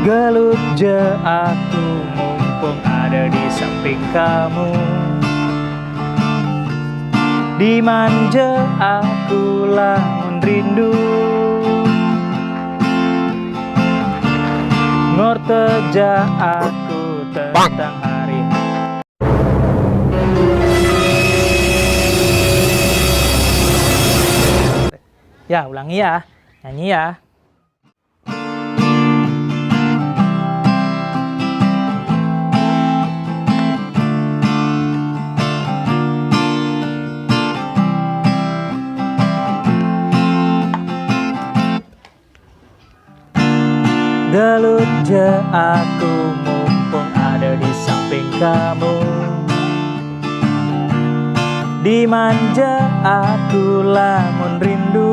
Gelut je aku mumpung ada di samping kamu. Dimanja aku lamun rindu, ngorteja aku tentang hari. Ya, ulangi ya, nyanyi ya. Gelut je aku mumpung ada di samping kamu. Dimanja aku lamun rindu,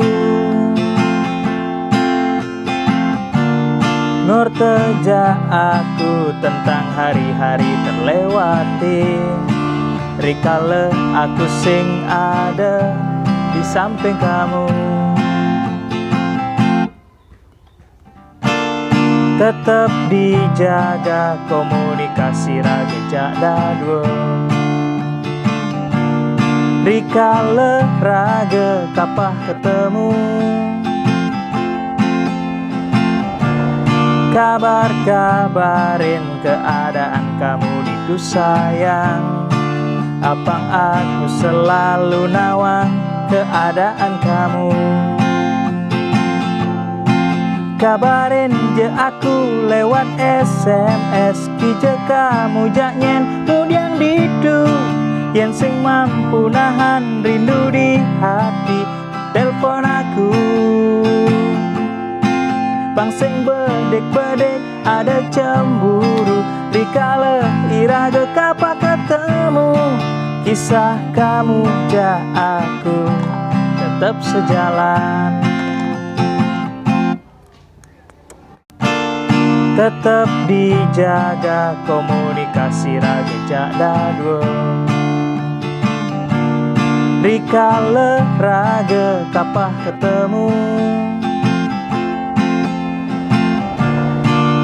ngorteja aku tentang hari-hari terlewati. Rikale aku sing ada di samping kamu. Tetap dijaga komunikasi raga dadwo. Rikale raga kapah ketemu, kabar-kabarin keadaan kamu ditu sayang. Apang aku selalu nawang keadaan kamu. Kabarin je aku lewat SMS, kije kamu jak nyen nudiang ditu. Yen sing mampu nahan rindu di hati, telepon aku. Bang sing bedek-bedek ada cemburu, rikale iraga kapa ketemu. Kisah kamu ja aku tetap sejalan. Tetap dijaga komunikasi raga dadwo. Rikale raga kapah ketemu,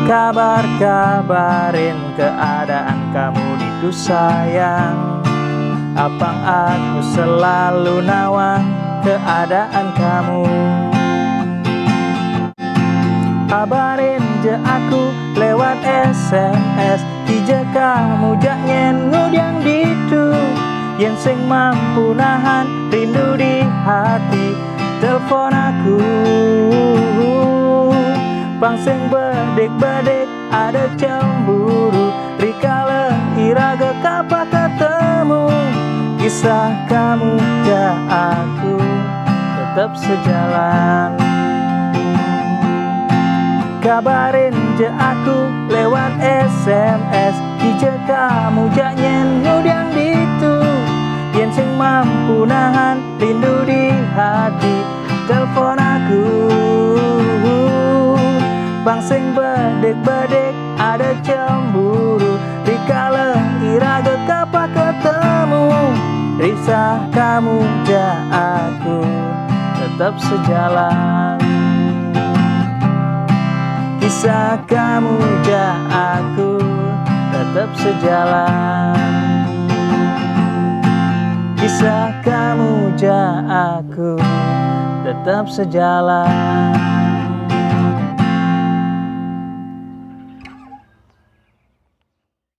kabar-kabarin keadaan kamu ditu sayang. Apang aku selalu nawang keadaan kamu. Kabarin je aku lewat SMS, kije kamu jak nyen nudiang ditu. Yen sing mampu nahan rindu di hati, telepon aku. Bang sing bedek-bedek ada cemburu, rikale iraga kapa ketemu. Kisah kamu ja aku tetap sejalan. Kabarin je aku lewat SMS, kije kamu jak nyen nudiang ditu. Yen sing mampu nahan rindu di hati, telepon aku. Bang sing bedek-bedek ada cemburu, rikale iraga kapa ketemu. Risah kamu ja aku tetap sejalan. Kisah kamu ja aku tetap sejalan. Kisah kamu ja aku tetap sejalan.